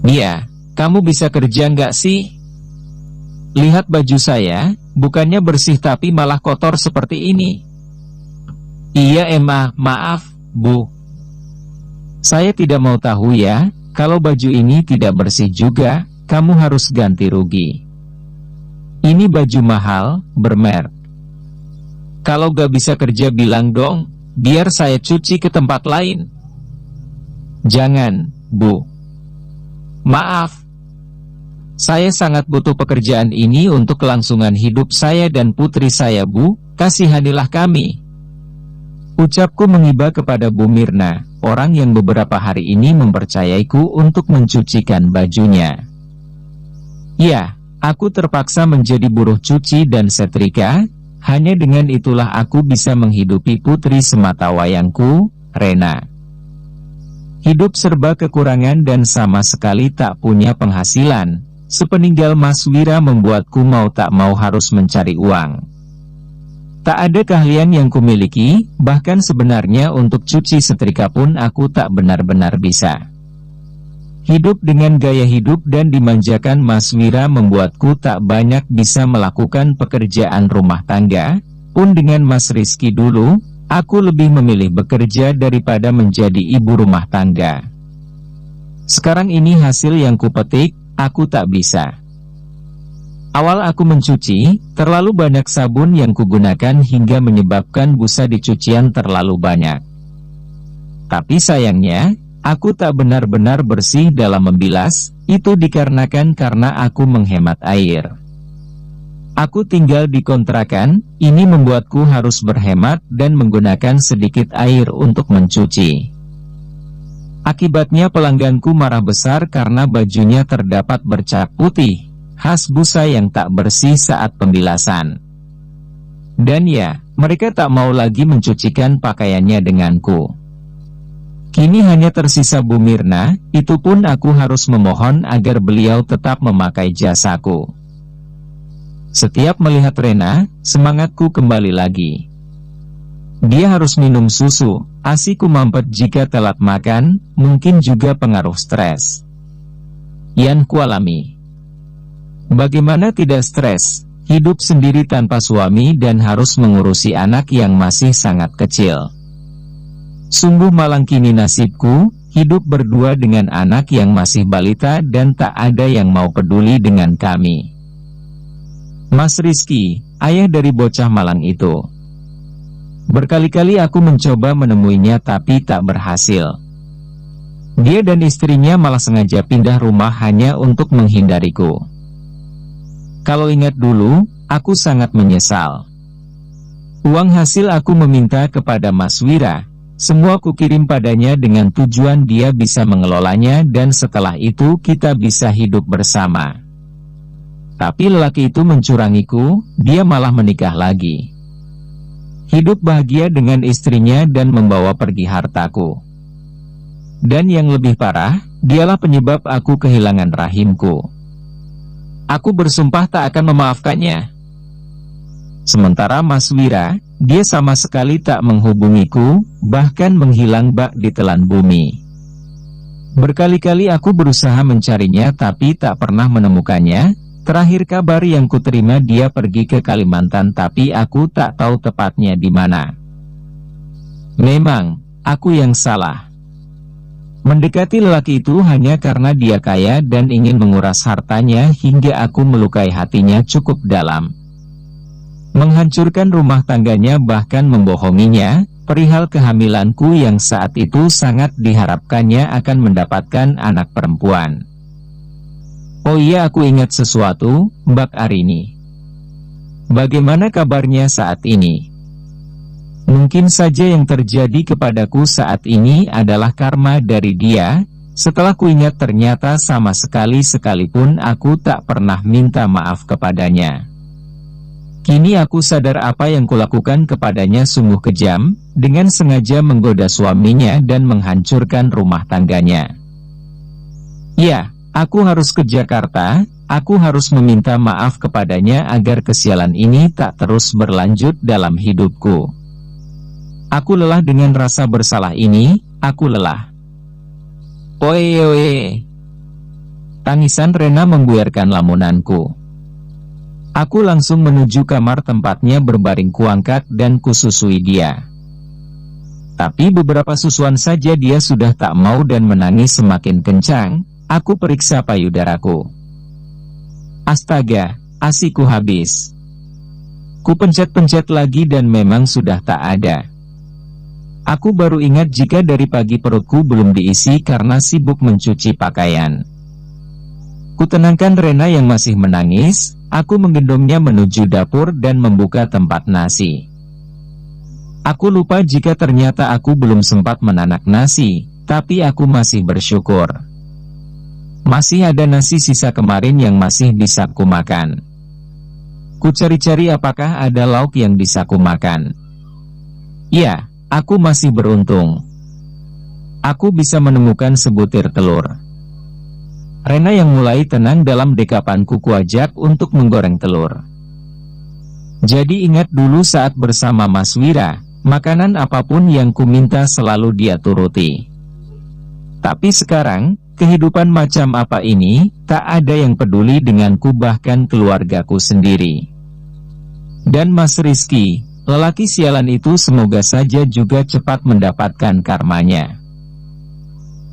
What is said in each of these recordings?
Iya, kamu bisa kerja nggak sih? Lihat baju saya, bukannya bersih tapi malah kotor seperti ini. Iya Emma, maaf, Bu. Saya tidak mau tahu ya, kalau baju ini tidak bersih juga, kamu harus ganti rugi. Ini baju mahal, bermerek. Kalau gak bisa kerja bilang dong, biar saya cuci ke tempat lain. Jangan, Bu. Maaf, saya sangat butuh pekerjaan ini untuk kelangsungan hidup saya dan putri saya Bu, kasihanilah kami. Ucapku mengiba kepada Bu Mirna, orang yang beberapa hari ini mempercayaiku untuk mencucikan bajunya. Ya, aku terpaksa menjadi buruh cuci dan setrika, hanya dengan itulah aku bisa menghidupi putri sematawayangku, Rena. Hidup serba kekurangan dan sama sekali tak punya penghasilan. Sepeninggal Mas Wira membuatku mau tak mau harus mencari uang. Tak ada keahlian yang kumiliki, bahkan sebenarnya untuk cuci setrika pun aku tak benar-benar bisa. Hidup dengan gaya hidup dan dimanjakan Mas Wira membuatku tak banyak bisa melakukan pekerjaan rumah tangga. Pun dengan Mas Rizky dulu, aku lebih memilih bekerja daripada menjadi ibu rumah tangga. Sekarang ini hasil yang kupetik, aku tak bisa. Awal aku mencuci, terlalu banyak sabun yang kugunakan hingga menyebabkan busa di cucian terlalu banyak. Tapi sayangnya, aku tak benar-benar bersih dalam membilas, itu dikarenakan karena aku menghemat air. Aku tinggal di kontrakan, ini membuatku harus berhemat dan menggunakan sedikit air untuk mencuci. Akibatnya pelangganku marah besar karena bajunya terdapat bercak putih, khas busa yang tak bersih saat pembilasan. Dan ya, mereka tak mau lagi mencucikan pakaiannya denganku. Kini hanya tersisa Bu Mirna, itu pun aku harus memohon agar beliau tetap memakai jasaku. Setiap melihat Rena, semangatku kembali lagi. Dia harus minum susu, ASI-ku mampet jika telat makan, mungkin juga pengaruh stres yang kualami. Bagaimana tidak stres, hidup sendiri tanpa suami dan harus mengurusi anak yang masih sangat kecil. Sungguh malang kini nasibku, hidup berdua dengan anak yang masih balita dan tak ada yang mau peduli dengan kami. Mas Rizky, ayah dari bocah malang itu. Berkali-kali aku mencoba menemuinya tapi tak berhasil. Dia dan istrinya malah sengaja pindah rumah hanya untuk menghindariku. Kalau ingat dulu, aku sangat menyesal. Uang hasil aku meminta kepada Mas Wira, semua kukirim padanya dengan tujuan dia bisa mengelolanya dan setelah itu kita bisa hidup bersama. Tapi lelaki itu mencurangiku, dia malah menikah lagi. Hidup bahagia dengan istrinya dan membawa pergi hartaku. Dan yang lebih parah, dialah penyebab aku kehilangan rahimku. Aku bersumpah tak akan memaafkannya. Sementara Mas Wira, dia sama sekali tak menghubungiku, bahkan menghilang bak di telan bumi. Berkali-kali aku berusaha mencarinya tapi tak pernah menemukannya. Terakhir kabar yang kuterima dia pergi ke Kalimantan tapi aku tak tahu tepatnya di mana. Memang, aku yang salah. Mendekati lelaki itu hanya karena dia kaya dan ingin menguras hartanya hingga aku melukai hatinya cukup dalam. Menghancurkan rumah tangganya bahkan membohonginya, perihal kehamilanku yang saat itu sangat diharapkannya akan mendapatkan anak perempuan. Oh iya, aku ingat sesuatu, Mbak Arini. Bagaimana kabarnya saat ini? Mungkin saja yang terjadi kepadaku saat ini adalah karma dari dia. Setelah kuingat ternyata sama sekali sekalipun aku tak pernah minta maaf kepadanya. Kini aku sadar apa yang kulakukan kepadanya sungguh kejam, dengan sengaja menggoda suaminya dan menghancurkan rumah tangganya. Ya, aku harus ke Jakarta, aku harus meminta maaf kepadanya agar kesialan ini tak terus berlanjut dalam hidupku. Aku lelah dengan rasa bersalah ini, aku lelah. Oe. Tangisan Rena membuyarkan lamunanku. Aku langsung menuju kamar tempatnya berbaring kuangkat dan kususui dia. Tapi beberapa susuan saja dia sudah tak mau dan menangis semakin kencang. Aku periksa payudaraku. Astaga, ASIku habis. Ku pencet-pencet lagi dan memang sudah tak ada. Aku baru ingat jika dari pagi perutku belum diisi karena sibuk mencuci pakaian. Kutenangkan Rena yang masih menangis, aku menggendongnya menuju dapur dan membuka tempat nasi. Aku lupa jika ternyata aku belum sempat menanak nasi, tapi aku masih bersyukur. Masih ada nasi sisa kemarin yang masih bisa kumakan. Ku cari-cari apakah ada lauk yang bisa kumakan. Ya, aku masih beruntung. Aku bisa menemukan sebutir telur. Rena yang mulai tenang dalam dekapanku kuajak untuk menggoreng telur. Jadi ingat dulu saat bersama Mas Wira, makanan apapun yang ku minta selalu dia turuti. Tapi sekarang, kehidupan macam apa ini, tak ada yang peduli denganku bahkan keluargaku sendiri. Dan Mas Rizky, lelaki sialan itu semoga saja juga cepat mendapatkan karmanya.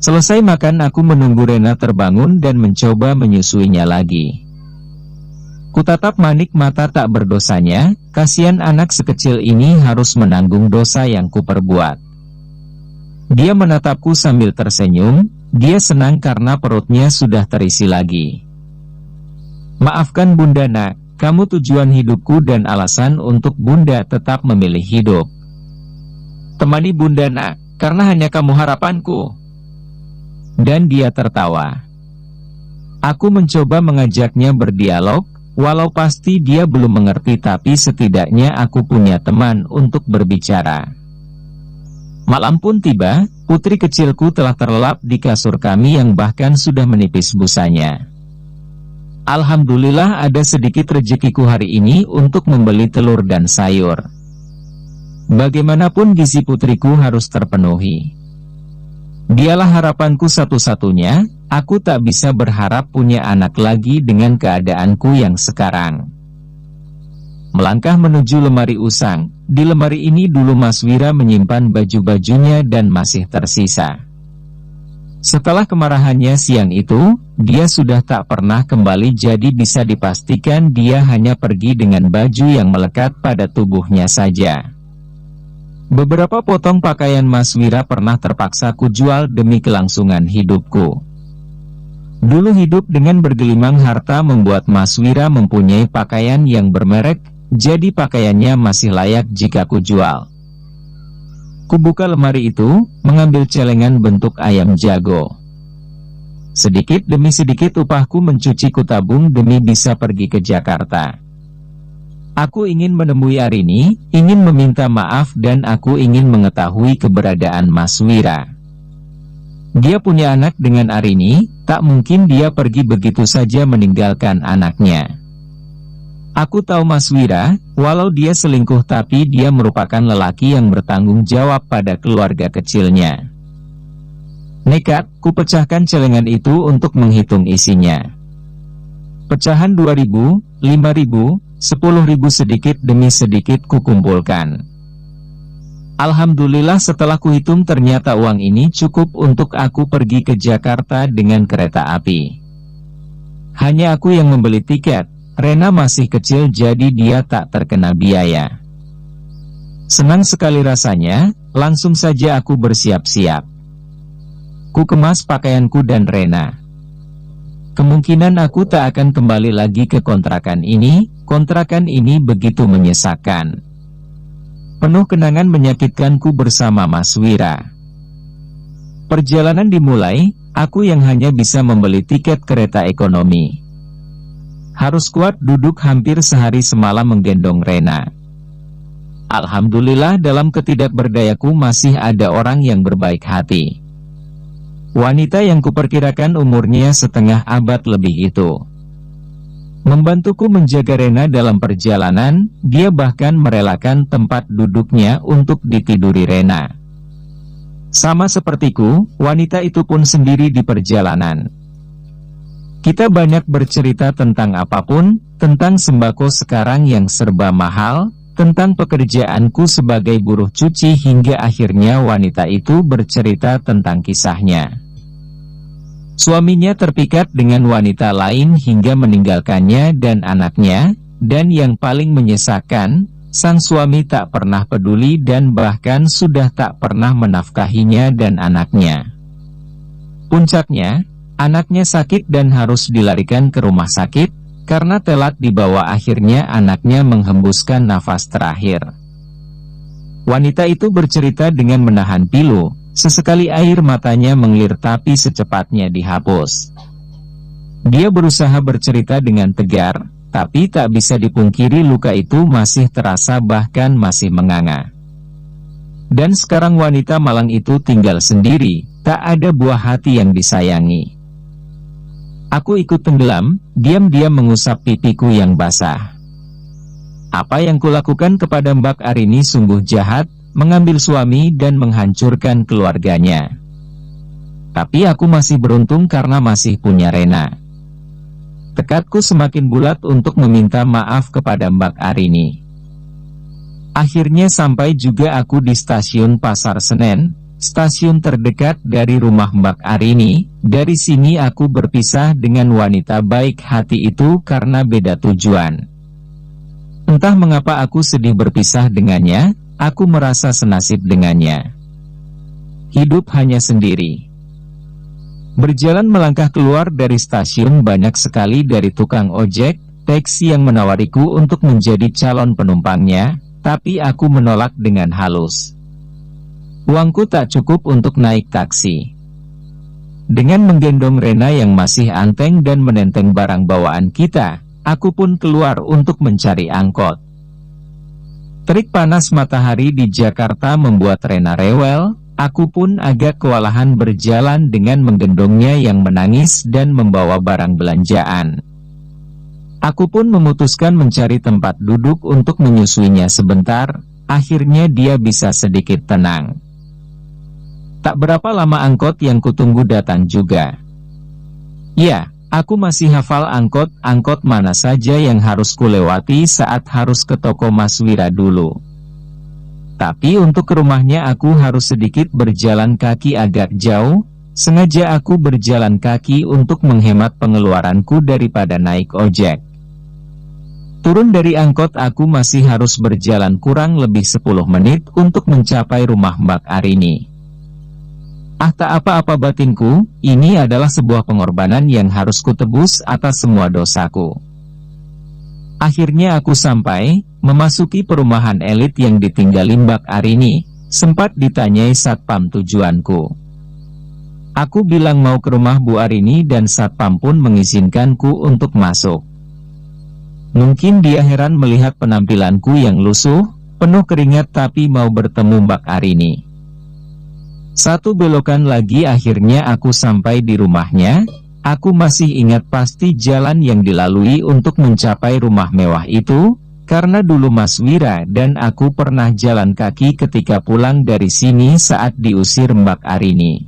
Selesai makan aku menunggu Rena terbangun dan mencoba menyusuinya lagi. Kutatap manik mata tak berdosanya, kasihan anak sekecil ini harus menanggung dosa yang kuperbuat. Dia menatapku sambil tersenyum, dia senang karena perutnya sudah terisi lagi. Maafkan Bunda nak, kamu tujuan hidupku dan alasan untuk Bunda tetap memilih hidup. Temani Bunda nak, karena hanya kamu harapanku. Dan dia tertawa. Aku mencoba mengajaknya berdialog, walau pasti dia belum mengerti tapi setidaknya aku punya teman untuk berbicara. Malam pun tiba, putri kecilku telah terlelap di kasur kami yang bahkan sudah menipis busanya. Alhamdulillah ada sedikit rezekiku hari ini untuk membeli telur dan sayur. Bagaimanapun gizi putriku harus terpenuhi. Dialah harapanku satu-satunya, aku tak bisa berharap punya anak lagi dengan keadaanku yang sekarang. Melangkah menuju lemari usang, di lemari ini dulu Mas Wira menyimpan baju-bajunya dan masih tersisa. Setelah kemarahannya siang itu, dia sudah tak pernah kembali jadi bisa dipastikan dia hanya pergi dengan baju yang melekat pada tubuhnya saja. Beberapa potong pakaian Mas Wira pernah terpaksa kujual demi kelangsungan hidupku. Dulu hidup dengan bergelimang harta membuat Mas Wira mempunyai pakaian yang bermerek, jadi pakaiannya masih layak jika kujual. Kubuka lemari itu, mengambil celengan bentuk ayam jago. Sedikit demi sedikit upahku mencuci kutabung demi bisa pergi ke Jakarta. Aku ingin menemui Arini, ingin meminta maaf dan aku ingin mengetahui keberadaan Mas Wira. Dia punya anak dengan Arini, tak mungkin dia pergi begitu saja meninggalkan anaknya. Aku tahu Mas Wira, walau dia selingkuh tapi dia merupakan lelaki yang bertanggung jawab pada keluarga kecilnya. Nekat, ku pecahkan celengan itu untuk menghitung isinya. Pecahan 2.000, 5.000, 10.000 sedikit demi sedikit kukumpulkan. Alhamdulillah setelah kuhitung ternyata uang ini cukup untuk aku pergi ke Jakarta dengan kereta api. Hanya aku yang membeli tiket, Rena masih kecil jadi dia tak terkena biaya. Senang sekali rasanya, langsung saja aku bersiap-siap. Ku kemas pakaianku dan Rena. Kemungkinan aku tak akan kembali lagi ke kontrakan ini begitu menyesakkan. Penuh kenangan menyakitkanku bersama Mas Wira. Perjalanan dimulai, aku yang hanya bisa membeli tiket kereta ekonomi. Harus kuat duduk hampir sehari semalam menggendong Rena. Alhamdulillah dalam ketidakberdayaku masih ada orang yang berbaik hati. Wanita yang kuperkirakan umurnya setengah abad lebih itu membantuku menjaga Rena dalam perjalanan. Dia bahkan merelakan tempat duduknya untuk ditiduri Rena. Sama sepertiku, wanita itu pun sendiri di perjalanan. Kita banyak bercerita tentang apapun, tentang sembako sekarang yang serba mahal, tentang pekerjaanku sebagai buruh cuci, hingga akhirnya wanita itu bercerita tentang kisahnya. Suaminya terpikat dengan wanita lain hingga meninggalkannya dan anaknya, dan yang paling menyesakan, sang suami tak pernah peduli dan bahkan sudah tak pernah menafkahinya dan anaknya. Puncaknya, anaknya sakit dan harus dilarikan ke rumah sakit, karena telat dibawa. Akhirnya anaknya menghembuskan nafas terakhir. Wanita itu bercerita dengan menahan pilu, sesekali air matanya mengalir tapi secepatnya dihapus. Dia berusaha bercerita dengan tegar, tapi tak bisa dipungkiri luka itu masih terasa bahkan masih menganga. Dan sekarang wanita malang itu tinggal sendiri, tak ada buah hati yang disayangi. Aku ikut tenggelam, diam-diam mengusap pipiku yang basah. Apa yang kulakukan kepada Mbak Arini sungguh jahat, mengambil suami dan menghancurkan keluarganya. Tapi aku masih beruntung karena masih punya Rena. Tekadku semakin bulat untuk meminta maaf kepada Mbak Arini. Akhirnya sampai juga aku di stasiun Pasar Senen, stasiun terdekat dari rumah Mbak Arini. Dari sini aku berpisah dengan wanita baik hati itu karena beda tujuan. Entah mengapa aku sedih berpisah dengannya, aku merasa senasib dengannya. Hidup hanya sendiri. Berjalan melangkah keluar dari stasiun, banyak sekali dari tukang ojek, taksi yang menawariku untuk menjadi calon penumpangnya, tapi aku menolak dengan halus. Uangku tak cukup untuk naik taksi. Dengan menggendong Rena yang masih anteng dan menenteng barang bawaan kita, aku pun keluar untuk mencari angkot. Terik panas matahari di Jakarta membuat Rena rewel, aku pun agak kewalahan berjalan dengan menggendongnya yang menangis dan membawa barang belanjaan. Aku pun memutuskan mencari tempat duduk untuk menyusuinya sebentar, akhirnya dia bisa sedikit tenang. Tak berapa lama angkot yang kutunggu datang juga. Ya, aku masih hafal angkot mana saja yang harus kulewati saat harus ke toko Mas Wira dulu. Tapi untuk ke rumahnya aku harus sedikit berjalan kaki agak jauh, sengaja aku berjalan kaki untuk menghemat pengeluaranku daripada naik ojek. Turun dari angkot aku masih harus berjalan kurang lebih 10 menit untuk mencapai rumah Mbak Arini. Ah, tak apa-apa batinku, ini adalah sebuah pengorbanan yang harus kutebus atas semua dosaku. Akhirnya aku sampai, memasuki perumahan elit yang ditinggali Mbak Arini, sempat ditanyai satpam tujuanku. Aku bilang mau ke rumah Bu Arini dan satpam pun mengizinkanku untuk masuk. Mungkin dia heran melihat penampilanku yang lusuh, penuh keringat tapi mau bertemu Mbak Arini. Satu belokan lagi akhirnya aku sampai di rumahnya. Aku masih ingat pasti jalan yang dilalui untuk mencapai rumah mewah itu, karena dulu Mas Wira dan aku pernah jalan kaki ketika pulang dari sini saat diusir Mbak Arini.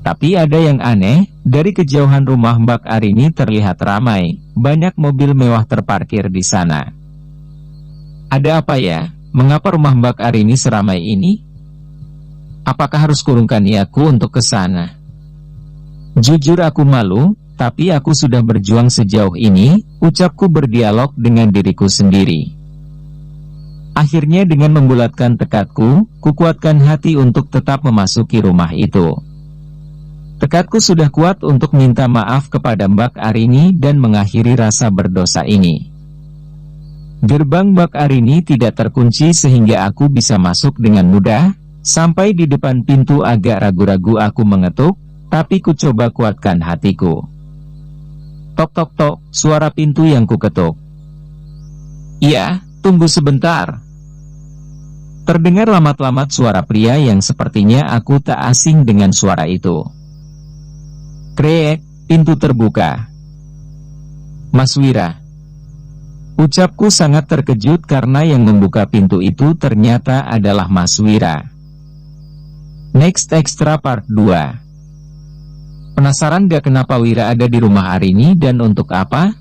Tapi ada yang aneh, dari kejauhan rumah Mbak Arini terlihat ramai, banyak mobil mewah terparkir di sana. Ada apa ya? Mengapa rumah Mbak Arini seramai ini? Apakah harus kurungkan iaku untuk ke sana? Jujur aku malu, tapi aku sudah berjuang sejauh ini, ucapku berdialog dengan diriku sendiri. Akhirnya dengan membulatkan tekadku, kukuatkan hati untuk tetap memasuki rumah itu. Tekadku sudah kuat untuk minta maaf kepada Mbak Arini dan mengakhiri rasa berdosa ini. Gerbang Mbak Arini tidak terkunci sehingga aku bisa masuk dengan mudah. Sampai di depan pintu agak ragu-ragu aku mengetuk, tapi ku coba kuatkan hatiku. Tok tok tok, suara pintu yang kuketuk. Iya, tunggu sebentar. Terdengar lamat-lamat suara pria yang sepertinya aku tak asing dengan suara itu. Krek, pintu terbuka. Mas Wira. Ucapku sangat terkejut karena yang membuka pintu itu ternyata adalah Mas Wira. Next Extra Part 2. Penasaran gak kenapa Wira ada di rumah hari ini dan untuk apa?